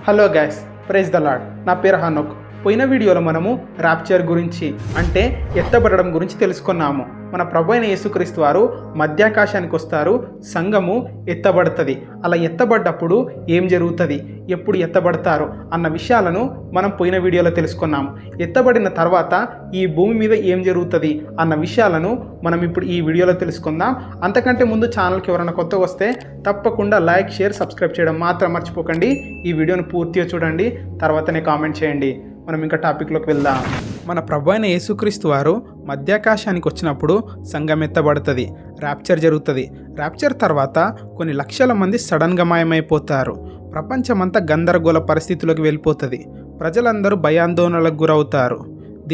Hello guys, praise the Lord. నా పేరు హనోక్. పోయిన వీడియోలో మనము ర్యాప్చర్ గురించి అంటే ఎత్తబడడం గురించి తెలుసుకున్నాము. మన ప్రభు అయిన యేసుక్రీస్తు వారు మధ్యాకాశానికి వస్తారు, సంఘము ఎత్తబడుతుంది. అలా ఎత్తబడ్డప్పుడు ఏం జరుగుతుంది, ఎప్పుడు ఎత్తబడతారు అన్న విషయాలను మనం పోయిన వీడియోలో తెలుసుకున్నాము. ఎత్తబడిన తర్వాత ఈ భూమి మీద ఏం జరుగుతుంది అన్న విషయాలను మనం ఇప్పుడు ఈ వీడియోలో తెలుసుకుందాం. అంతకంటే ముందు ఛానల్కి ఎవరైనా కొత్తగా వస్తే తప్పకుండా లైక్, షేర్, సబ్స్క్రైబ్ చేయడం మాత్రం మర్చిపోకండి. ఈ వీడియోను పూర్తిగా చూడండి, తర్వాతనే కామెంట్ చేయండి. మనం ఇంకా టాపిక్లోకి వెళ్దాం. మన ప్రభు అయిన యేసుక్రీస్తు వారు మధ్యాకాశానికి వచ్చినప్పుడు సంఘం ఎత్తబడుతుంది, ర్యాప్చర్ జరుగుతుంది. ర్యాప్చర్ తర్వాత కొన్ని లక్షల మంది సడన్గా మాయమైపోతారు. ప్రపంచమంతా గందరగోళ పరిస్థితుల్లోకి వెళ్ళిపోతుంది. ప్రజలందరూ భయాందోళనలకు గురవుతారు,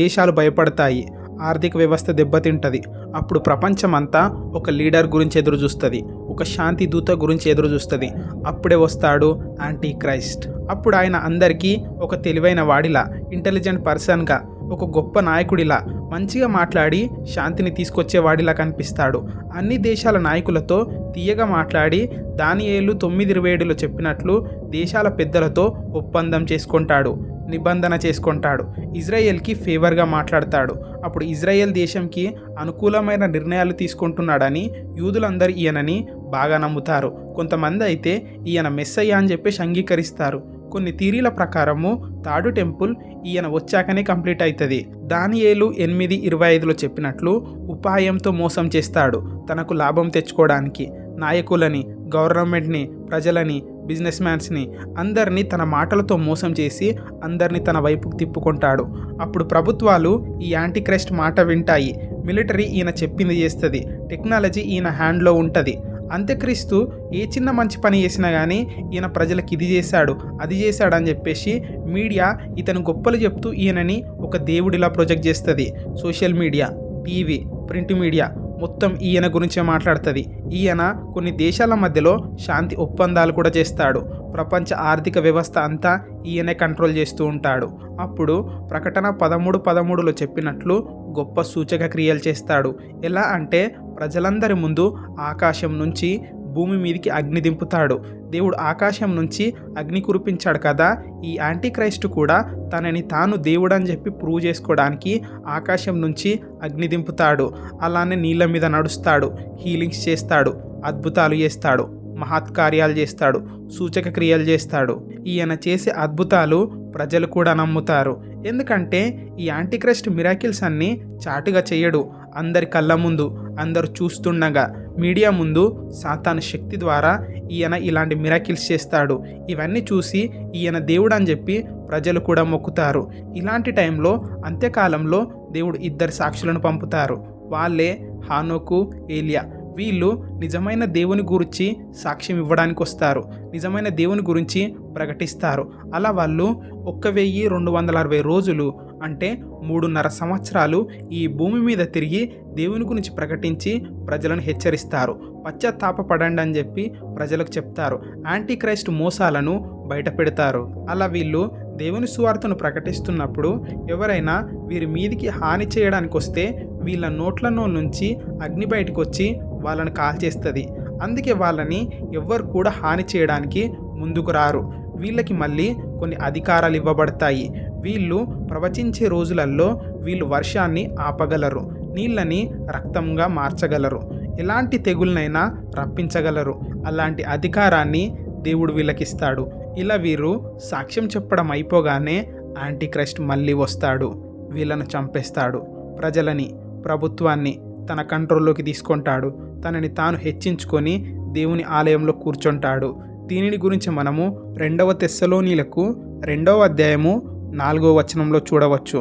దేశాలు భయపడతాయి, ఆర్థిక వ్యవస్థ దెబ్బతింటుంది. అప్పుడు ప్రపంచమంతా ఒక లీడర్ గురించి ఎదురు చూస్తుంది, ఒక శాంతి దూత గురించి ఎదురు చూస్తుంది. అప్పుడే వస్తాడు యాంటీ క్రైస్ట్. అప్పుడు ఆయన అందరికీ ఒక తెలివైన వాడిలా, ఇంటెలిజెంట్ పర్సన్గా, ఒక గొప్ప నాయకుడిలా, మంచిగా మాట్లాడి శాంతిని తీసుకొచ్చేవాడిలా కనిపిస్తాడు. అన్ని దేశాల నాయకులతో తీయగా మాట్లాడి దానియేలు 9:27లో చెప్పినట్లు దేశాల పెద్దలతో ఒప్పందం చేసుకుంటాడు, నిబంధన చేసుకుంటాడు. ఇజ్రాయెల్కి ఫేవర్గా మాట్లాడతాడు. అప్పుడు ఇజ్రాయెల్ దేశంకి అనుకూలమైన నిర్ణయాలు తీసుకుంటున్నాడని యూదులందరూ ఈయనని బాగా నమ్ముతారు. కొంతమంది అయితే ఈయన మెస్సయ్య అని చెప్పేసి అంగీకరిస్తారు. కొన్ని థియరీల ప్రకారము థర్డ్ టెంపుల్ ఈయన వచ్చాకనే కంప్లీట్ అవుతుంది. దానియేలు 8:25లో చెప్పినట్లు ఉపాయంతో మోసం చేస్తాడు తనకు లాభం తెచ్చుకోవడానికి. నాయకులని, గవర్నమెంట్ని, ప్రజలని, బిజినెస్ మ్యాన్స్ని అందరినీ తన మాటలతో మోసం చేసి అందరినీ తన వైపుకు తిప్పుకుంటాడు. అప్పుడు ప్రభుత్వాలు ఈ యాంటీక్రైస్ట్ మాట వింటాయి. మిలిటరీ ఈయన చెప్పింది చేస్తుంది. టెక్నాలజీ ఈయన హ్యాండ్లో ఉంటుంది. అంత్యక్రీస్తు ఏ చిన్న మంచి పని చేసినా కానీ ఈయన ప్రజలకు ఇది చేశాడు, అది చేశాడు అని చెప్పేసి మీడియా ఇతను గొప్పలు చెప్తూ ఈయనని ఒక దేవుడిలా ప్రొజెక్ట్ చేస్తుంది. Social media, TV, print media మొత్తం ఈయన గురించే మాట్లాడుతుంది. ఈయన కొన్ని దేశాల మధ్యలో శాంతి ఒప్పందాలు కూడా చేస్తాడు. ప్రపంచ ఆర్థిక వ్యవస్థ అంతా ఈయనే కంట్రోల్ చేస్తూ ఉంటాడు. అప్పుడు ప్రకటన 13:13లో చెప్పినట్లు గొప్ప సూచక క్రియలు చేస్తాడు. ఎలా అంటే ప్రజలందరి ముందు ఆకాశం నుంచి భూమి మీదకి అగ్ని దింపుతాడు. దేవుడు ఆకాశం నుంచి అగ్ని కురిపించాడు కదా, ఈ యాంటీక్రైస్ట్ కూడా తనని తాను దేవుడు అని చెప్పి ప్రూవ్ చేసుకోవడానికి ఆకాశం నుంచి అగ్ని దింపుతాడు. అలానే నీళ్ళ మీద నడుస్తాడు, హీలింగ్స్ చేస్తాడు, అద్భుతాలు చేస్తాడు, మహత్కార్యాలు చేస్తాడు, సూచక క్రియలు చేస్తాడు. ఈయన చేసే అద్భుతాలు ప్రజలు కూడా నమ్ముతారు. ఎందుకంటే ఈ యాంటీక్రైస్ట్ మిరాకిల్స్ అన్నీ చాటుగా చేయడు. అందరి కళ్ళ ముందు, అందరు చూస్తుండగా, మీడియా ముందు సాతాను శక్తి ద్వారా ఈయన ఇలాంటి మిరాకిల్స్ చేస్తాడు. ఇవన్నీ చూసి ఈయన దేవుడు అని చెప్పి ప్రజలు కూడా మొక్కుతారు. ఇలాంటి టైంలో అంత్యకాలంలో దేవుడు 2 సాక్షులను పంపుతారు. వాళ్ళే హానోకు, ఏలియా. వీళ్ళు నిజమైన దేవుని గురించి సాక్ష్యం ఇవ్వడానికి వస్తారు, నిజమైన దేవుని గురించి ప్రకటిస్తారు. అలా వాళ్ళు 1260 రోజులు అంటే 3.5 సంవత్సరాలు ఈ భూమి మీద తిరిగి దేవుని గురించి ప్రకటించి ప్రజలను హెచ్చరిస్తారు. పశ్చాత్తాపపడండి అని చెప్పి ప్రజలకు చెప్తారు. యాంటీక్రైస్ట్ మోసాలను బయట పెడతారు. అలా వీళ్ళు దేవుని సువార్తను ప్రకటిస్తున్నప్పుడు ఎవరైనా వీరి మీదికి హాని చేయడానికి వస్తే వీళ్ళ నోట్లలో నుంచి అగ్ని బయటకు వచ్చి వాళ్ళని కాల్చేస్తుంది. అందుకే వాళ్ళని ఎవ్వరు కూడా హాని చేయడానికి ముందుకు రారు. వీళ్ళకి మళ్ళీ కొన్ని అధికారాలు ఇవ్వబడతాయి. వీళ్ళు ప్రవచించే రోజులలో వీళ్ళు వర్షాన్ని ఆపగలరు, నీళ్ళని రక్తంగా మార్చగలరు, ఎలాంటి తెగులనైనా రప్పించగలరు. అలాంటి అధికారాన్ని దేవుడు వీళ్ళకిస్తాడు. ఇలా వీరు సాక్ష్యం చెప్పడం అయిపోగానే యాంటీక్రైస్ట్ మళ్ళీ వస్తాడు, వీళ్ళను చంపేస్తాడు. ప్రజలని, ప్రభుత్వాన్ని తన కంట్రోల్లోకి తీసుకుంటాడు. తనని తాను హెచ్చించుకొని దేవుని ఆలయంలో కూర్చుంటాడు. దీనిని గురించి మనము 2వ తెస్సలోనీలకు 2వ అధ్యాయము 4వ వచనంలో చూడవచ్చు.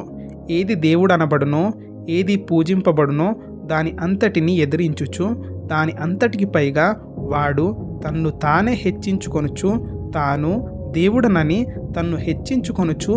ఏది దేవుడు అనబడునో, ఏది పూజింపబడునో దాని అంతటిని ఎదిరించుచు, దాని అంతటికి పైగా వాడు తన్ను తానే హెచ్చించుకొనుచు, తాను దేవుడనని తన్ను హెచ్చించుకొనుచు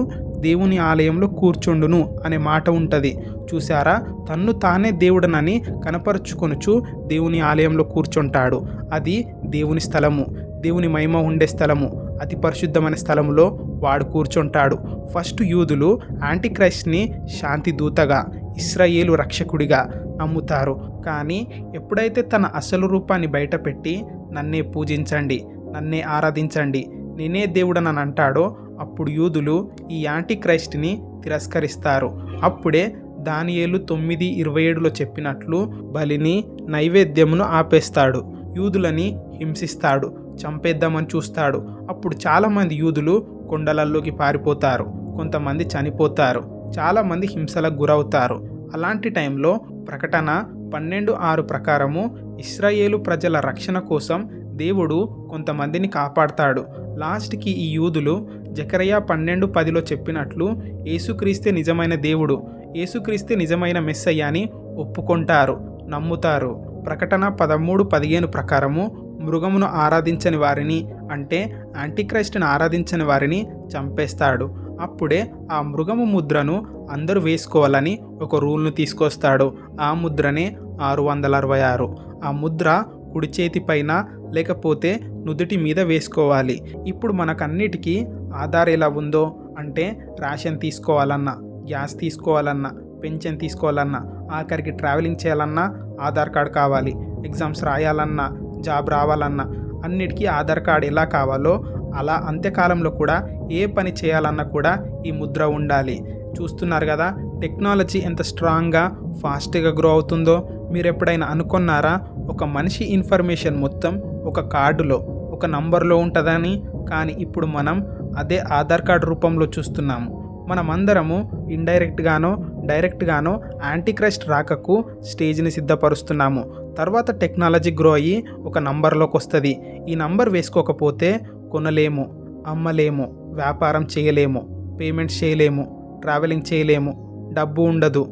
దేవుని ఆలయంలో కూర్చుండును అనే మాట ఉంటుంది. చూసారా, తన్ను తానే దేవుడనని కనపరుచుకొనుచు దేవుని ఆలయంలో కూర్చుంటాడు. అది దేవుని స్థలము, దేవుని మహిమ ఉండే స్థలము, అతి పరిశుద్ధమైన స్థలములో వాడు కూర్చుంటాడు. ఫస్ట్ యూదులు యాంటీక్రైస్ట్ని శాంతి దూతగా, ఇశ్రాయేలు రక్షకుడిగా నమ్ముతారు. కానీ ఎప్పుడైతే తన అసలు రూపాన్ని బయటపెట్టి నన్నే పూజించండి, నన్నే ఆరాధించండి, నేనే దేవుడనని అంటాడో అప్పుడు యూదులు ఈ యాంటీ క్రైస్ట్ని తిరస్కరిస్తారు. అప్పుడే దానియేలు 9:27లో చెప్పినట్లు బలిని నైవేద్యమును ఆపేస్తాడు. యూదులని హింసిస్తాడు, చంపేద్దామని చూస్తాడు. అప్పుడు చాలామంది యూదులు కొండలల్లోకి పారిపోతారు, కొంతమంది చనిపోతారు, చాలామంది హింసలకు గురవుతారు. అలాంటి టైంలో ప్రకటన 12:6 ప్రకారము ఇశ్రాయేలు ప్రజల రక్షణ కోసం దేవుడు కొంతమందిని కాపాడతాడు. లాస్ట్కి ఈ యూదులు జకర్యా 12:10లో చెప్పినట్లు యేసుక్రీస్తే నిజమైన దేవుడు, యేసుక్రీస్తే నిజమైన మెస్సయ్య అని ఒప్పుకుంటారు, నమ్ముతారు. ప్రకటన 13:15 ప్రకారము మృగమును ఆరాధించని వారిని, అంటే యాంటీక్రైస్ట్ని ఆరాధించని వారిని చంపేస్తాడు. అప్పుడే ఆ మృగము ముద్రను అందరూ వేసుకోవాలని ఒక రూల్ను తీసుకొస్తాడు. ఆ ముద్రనే 666. ఆ ముద్ర కుడి చేతి పైన లేకపోతే నుదుటి మీద వేసుకోవాలి. ఇప్పుడు మనకన్నిటికీ ఆధార్ ఎలా ఉందో, అంటే రేషన్ తీసుకోవాలన్నా, గ్యాస్ తీసుకోవాలన్నా, పెన్షన్ తీసుకోవాలన్నా, ఆఖరికి ట్రావెలింగ్ చేయాలన్నా ఆధార్ కార్డ్ కావాలి, ఎగ్జామ్స్ రాయాలన్నా, జాబ్ రావాలన్నా అన్నిటికీ ఆధార్ కార్డ్ ఎలా కావాలో అలా అంత్యకాలంలో కూడా ఏ పని చేయాలన్నా కూడా ఈ ముద్ర ఉండాలి. చూస్తున్నారు కదా టెక్నాలజీ ఎంత స్ట్రాంగ్గా ఫాస్ట్గా గ్రో అవుతుందో. మీరు ఎప్పుడైనా అనుకున్నారా ఒక మనిషి ఇన్ఫర్మేషన్ మొత్తం ఒక కార్డులో ఒక నంబర్లో ఉంటుందని? కానీ ఇప్పుడు మనం అదే ఆధార్ కార్డు రూపంలో చూస్తున్నాము. మనమందరము ఇండైరెక్ట్గానో డైరెక్ట్గానో యాంటీక్రైస్ట్ రాకకు స్టేజ్ని సిద్ధపరుస్తున్నాము. తర్వాత టెక్నాలజీ గ్రో అయ్యి ఒక నంబర్లోకి వస్తుంది. ఈ నంబర్ వేసుకోకపోతే కొనలేము, అమ్మలేము, వ్యాపారం చేయలేము, పేమెంట్స్ చేయలేము, ట్రావెలింగ్ చేయలేము, డబ్బు ఉండదు,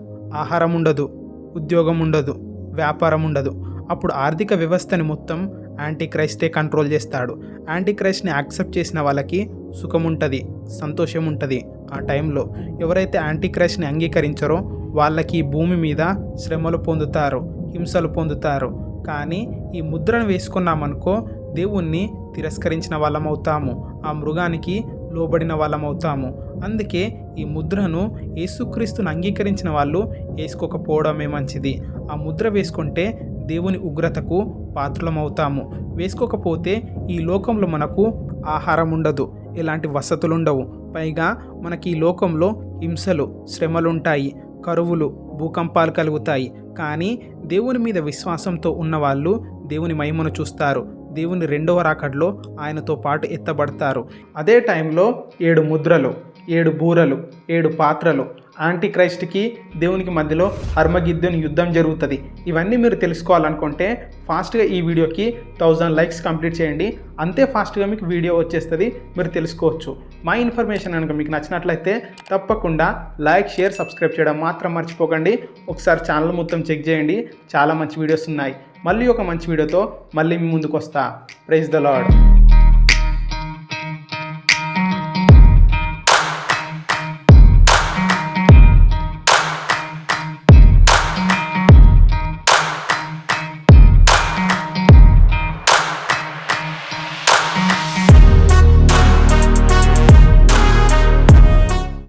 ఆహారం ఉండదు, ఉద్యోగం ఉండదు, వ్యాపారం ఉండదు. అప్పుడు ఆర్థిక వ్యవస్థని మొత్తం యాంటీక్రైస్టే కంట్రోల్ చేస్తాడు. యాంటీక్రైస్ట్ని యాక్సెప్ట్ చేసిన వాళ్ళకి సుఖం ఉంటుంది, సంతోషం ఉంటుంది. ఆ టైంలో ఎవరైతే యాంటీక్రైస్ట్ని అంగీకరించారో వాళ్ళకి భూమి మీద శ్రమలు పొందుతారు, హింసలు పొందుతారు. కానీ ఈ ముద్రను వేసుకున్నామనుకో దేవుణ్ణి తిరస్కరించిన వాళ్ళం అవుతాము, ఆ మృగానికి లోబడిన వాళ్ళం అవుతాము. అందుకే ఈ ముద్రను యేసుక్రీస్తుని అంగీకరించిన వాళ్ళు వేసుకోకపోవడమే మంచిది. ఆ ముద్ర వేసుకుంటే దేవుని ఉగ్రతకు పాత్రలమవుతాము. వేసుకోకపోతే ఈ లోకంలో మనకు ఆహారం ఉండదు, ఎలాంటి వసతులు ఉండవు. పైగా మనకి ఈ లోకంలో హింసలు, శ్రమలుంటాయి, కరువులు, భూకంపాలు కలుగుతాయి. కానీ దేవుని మీద విశ్వాసంతో ఉన్నవాళ్ళు దేవుని మహిమను చూస్తారు. దేవుని రెండవ రాకడలో ఆయనతో పాటు ఎత్తబడతారు. అదే టైంలో 7 ముద్రలు, 7 బూరలు, 7 పాత్రలు, యాంటీక్రైస్ట్కి దేవునికి మధ్యలో హర్మగిద్దెను యుద్ధం జరుగుతుంది. ఇవన్నీ మీరు తెలుసుకోవాలనుకుంటే ఫాస్ట్గా ఈ వీడియోకి 1000 లైక్స్ కంప్లీట్ చేయండి. అంతే ఫాస్ట్గా మీకు వీడియో వచ్చేస్తుంది, మీరు తెలుసుకోవచ్చు. మా ఇన్ఫర్మేషన్ కనుక మీకు నచ్చినట్లయితే తప్పకుండా లైక్, షేర్, సబ్స్క్రైబ్ చేయడం మాత్రం మర్చిపోకండి. ఒకసారి ఛానల్ మొత్తం చెక్ చేయండి, చాలా మంచి వీడియోస్ ఉన్నాయి. మళ్ళీ ఒక మంచి వీడియోతో మళ్ళీ మీ ముందుకు వస్తా. Praise the lord.